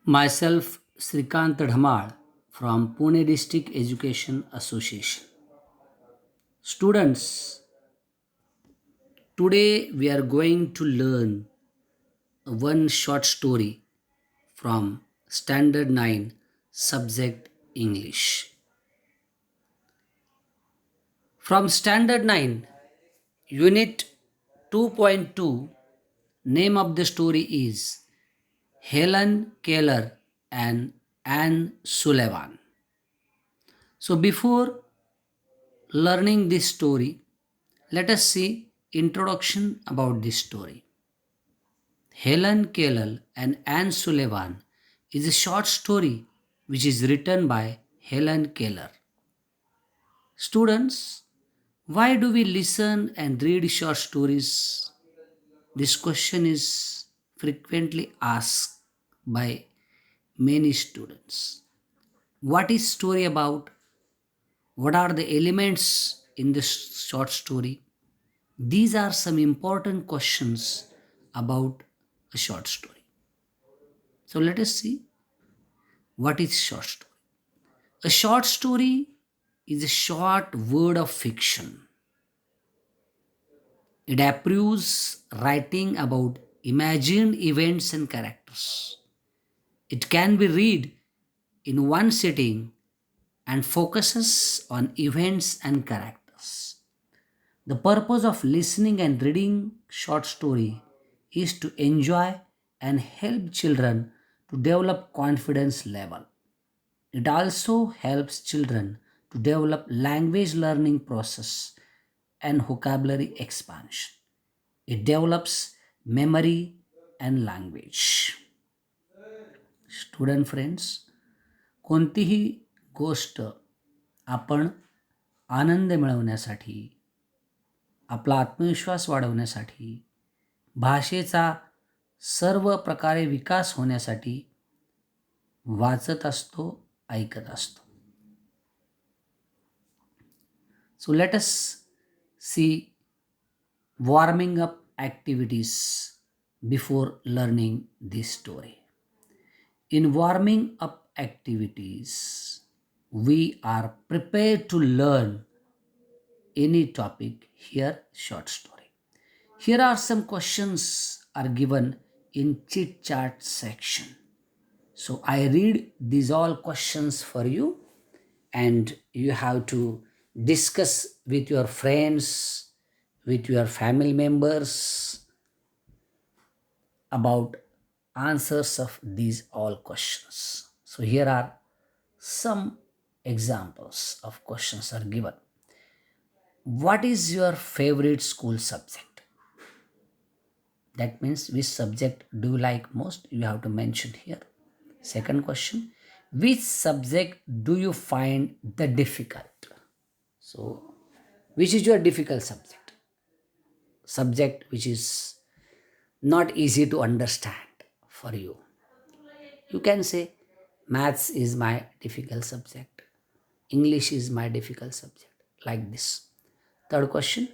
Myself, Srikant Dhamal from Pune District Education Association. Students, today we are going to learn one short story from Standard 9 subject English. From Standard 9, Unit 2.2, name of the story is Helen Keller and Anne Sullivan. So before learning this story, let us see introduction about this story. Helen Keller and Anne Sullivan is a short story which is written by Helen Keller. Students, why do we listen and read short stories? This question is frequently asked by many students. What is story about? What are the elements in this short story? These are some important questions about a short story. So let us see what is short story. A short story is a short word of fiction. It approves writing about imagined events and characters. It can be read in one sitting and focuses on events and characters. The purpose of listening and reading short story is to enjoy and help children to develop confidence level. It also helps children to develop language learning process and vocabulary expansion. It develops memory and language. Student friends, कोणतीही गोष्ट आपण आनंद मिळवण्यासाठी, आपला आत्मविश्वास वाढवण्यासाठी, भाषेचा सर्व प्रकारे विकास होण्यासाठी वाचत असतो, ऐकत असतो. So let us see warming up activities before learning this story. In warming up activities, we are prepared to learn any topic. Here, short story. Here are some questions are given in chit chat section. So I read these all questions for you, and you have to discuss with your friends, with your family members about answers of these all questions. So here are some examples of questions are given. What is your favorite school subject? That means which subject do you like most? You have to mention here. Second question, which subject do you find the difficult? So which is your difficult subject? Subject which is not easy to understand for you. You can say maths is my difficult subject, English is my difficult subject, like this. Third question,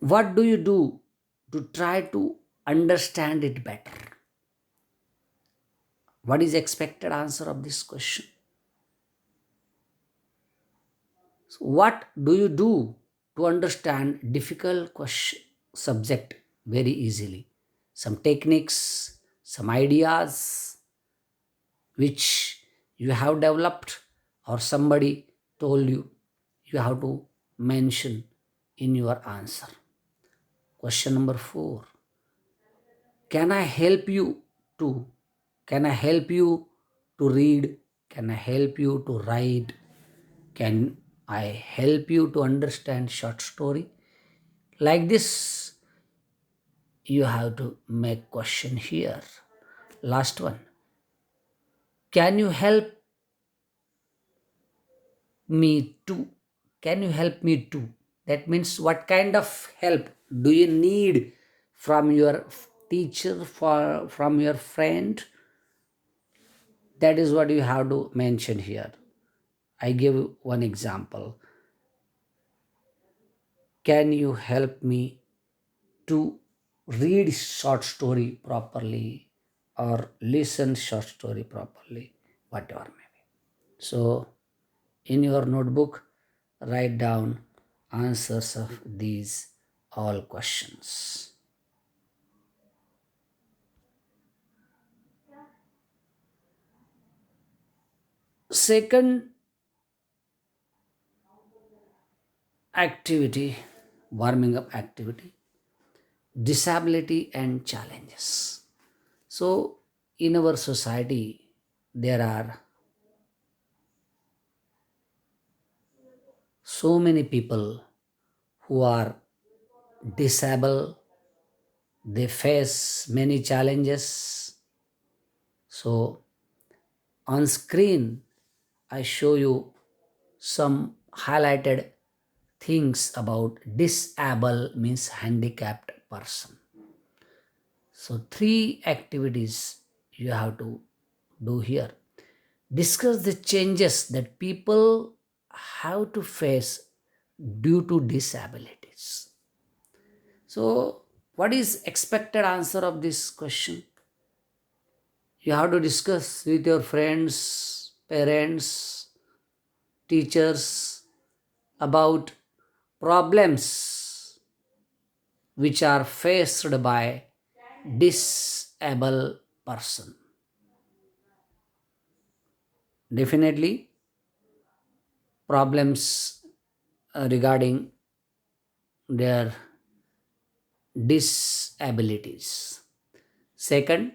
what do you do to try to understand it better? What is expected answer of this question? So what do you do to understand difficult question subject very easily? Some techniques, some ideas which you have developed or somebody told you, you have to mention in your answer. Question number 4, can I help you to? Can I help you to read? Can I help you to write? Can I help you to understand short story? Like this, you have to make question here. Last one, can you help me to? Can you help me to? That means what kind of help do you need from your teacher, from your friend? That is what you have to mention here. I give one example. Can you help me to read short story properly? or listen short story properly, whatever may be. So in your notebook, write down answers of these all questions. Second activity, warming up activity, disability and challenges. So in our society, there are so many people who are disabled. They face many challenges. So on screen, I show you some highlighted things about disabled means handicapped person. So three activities you have to do here. Discuss the changes that people have to face due to disabilities. So what is expected answer of this question? You have to discuss with your friends, parents, teachers about problems which are faced by disabled person. Definitely problems regarding their disabilities. Second,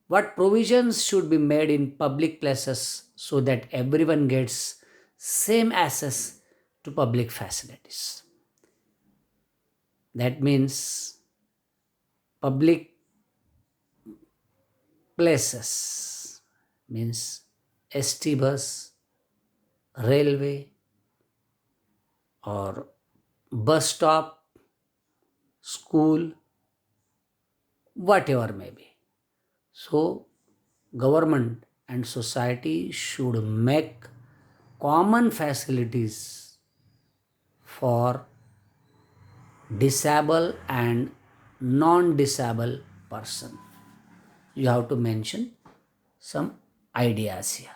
what provisions should be made in public places so that everyone gets same access to public facilities? That means public places means ST bus, railway, or bus stop, school, whatever may be. So, government and society should make common facilities for disabled and non-disabled person. You have to mention some ideas here.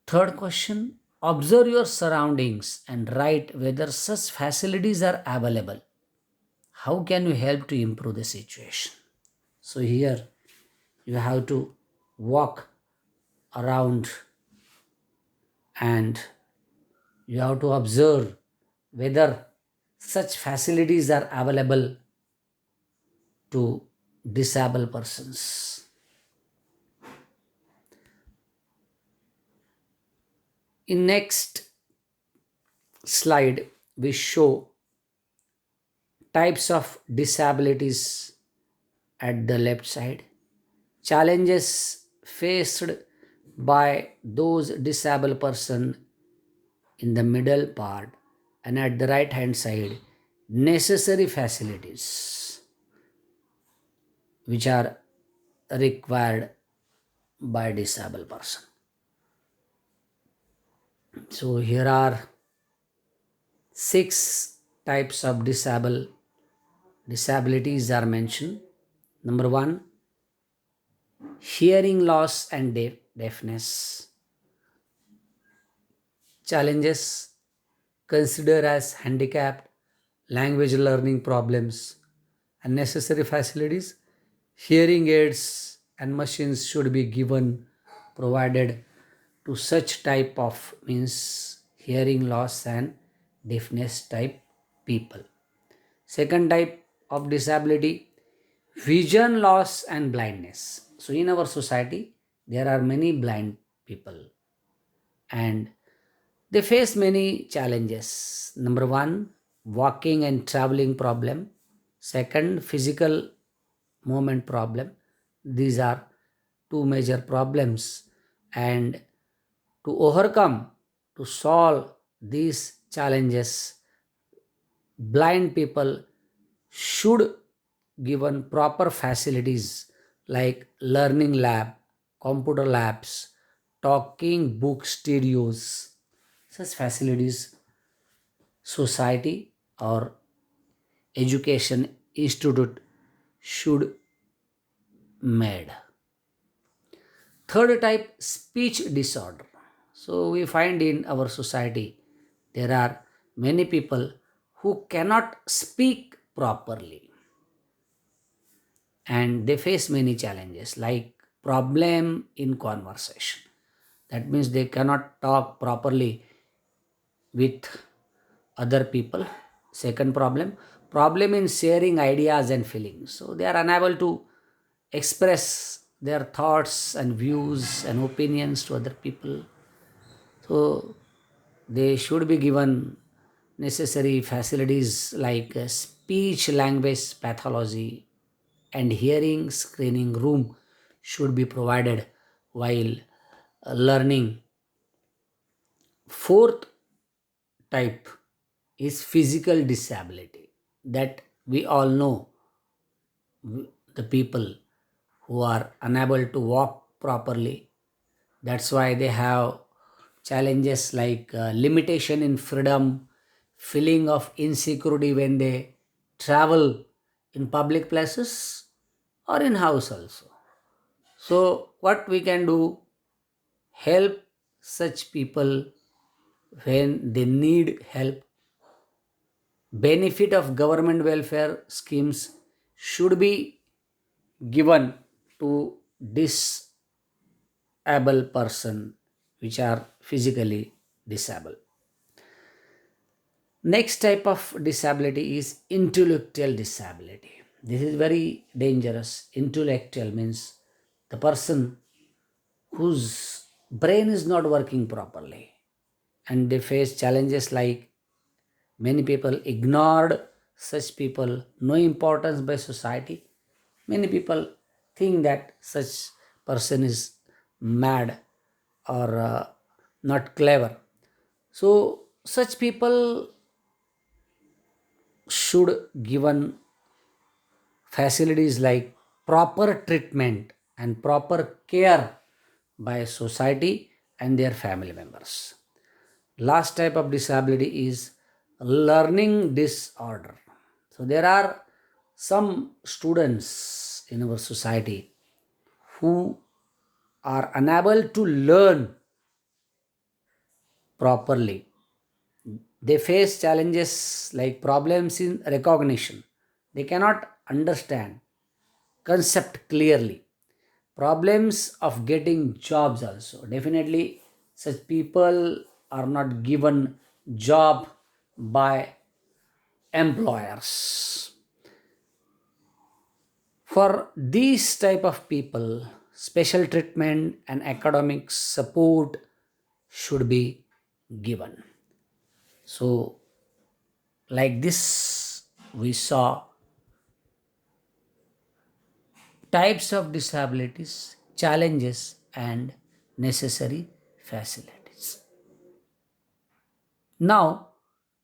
Third question, observe your surroundings and write whether such facilities are available. How can you help to improve the situation? So here you have to walk around and you have to observe whether such facilities are available to disabled persons. In next slide, we show types of disabilities at the left side, challenges faced by those disabled person in the middle part, and at the right hand side, necessary facilities which are required by disabled person. So here are six types of disabilities are mentioned. Number one, hearing loss and deafness. Challenges considered as handicapped, language learning problems, unnecessary facilities. Hearing aids and machines should be given provided to such type of means hearing loss and deafness type people. Second type of disability, vision loss and blindness. So in our society there are many blind people and they face many challenges. Number one, walking and traveling problem. Second, physical movement problem. These are two major problems. And to overcome, to solve these challenges, blind people should given proper facilities like learning lab, computer labs, talking book studios. Such facilities society or education institute should made. Third type, speech disorder. So we find in our society there are many people who cannot speak properly and they face many challenges like problem in conversation. That means they cannot talk properly with other people. Second problem, problem in sharing ideas and feelings. So they are unable to express their thoughts and views and opinions to other people. So they should be given necessary facilities like speech language pathology and hearing screening room should be provided while learning. Fourth type is physical disability, that we all know, the people who are unable to walk properly. That's why they have challenges like limitation in freedom, feeling of insecurity when they travel in public places or in house also. So what we can do, help such people when they need help. Benefit of government welfare schemes should be given to disabled person which are physically disabled. Next type of disability is intellectual disability. This is very dangerous. Intellectual means the person whose brain is not working properly and they face challenges like many people ignored such people, no importance by society. Many people think that such person is mad or not clever. So such people should given facilities like proper treatment and proper care by society and their family members. Last type of disability is learning disorder. So there are some students in our society who are unable to learn properly. They face challenges like problems in recognition. They cannot understand concept clearly. Problems of getting jobs also. Definitely such people are not given job by employers. For these type of people, special treatment and academic support should be given. So like this we saw types of disabilities, challenges and necessary facilities. Now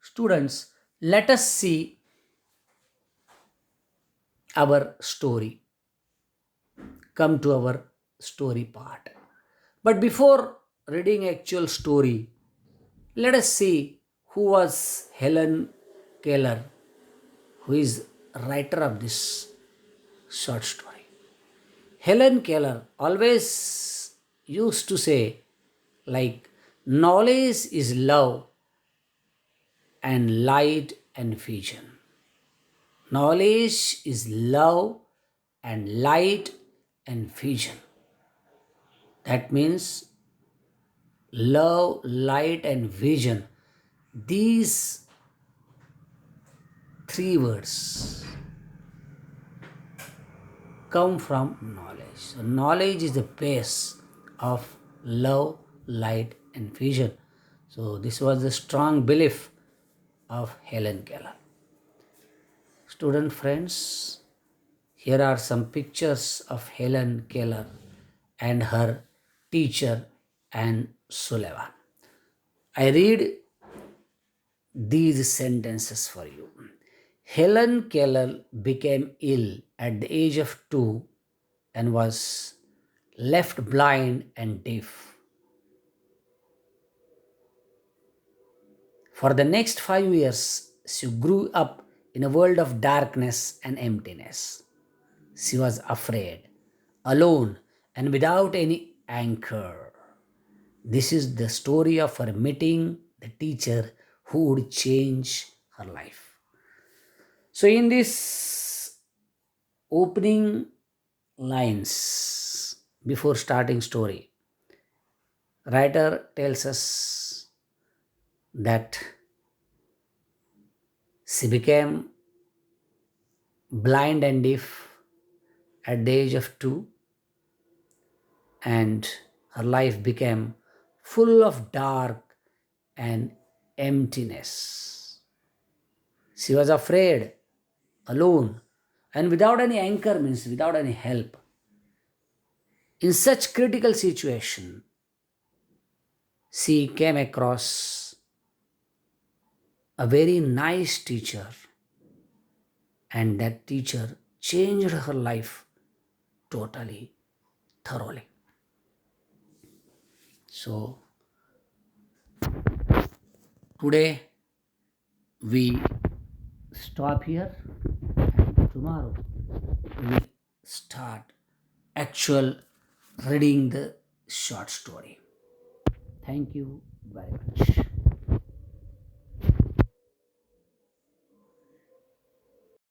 students, let us see our story, come to our story part. But before reading actual story, let us see who was Helen Keller, who is writer of this short story. Helen Keller always used to say like knowledge is love and light and vision. Knowledge is love and light and vision. That means love, light, and vision. These three words come from knowledge. So, knowledge is the base of love, light, and vision. So, this was the strong belief of Helen Keller. Student friends, here are some pictures of Helen Keller and her teacher Anne Sullivan. I read these sentences for you. Helen Keller became ill at the age of 2 and was left blind and deaf. For the next 5 years, she grew up in a world of darkness and emptiness. She was afraid, alone, and without any anchor. This is the story of her meeting the teacher who would change her life. So, in this opening lines before starting story, writer tells us that she became blind and deaf at the age of 2, and her life became full of dark and emptiness. She was afraid, alone, and without any anchor, means without any help. In such critical situation, she came across a very nice teacher, and that teacher changed her life totally, thoroughly. So today we stop here, and tomorrow we start actual reading the short story. Thank you very much.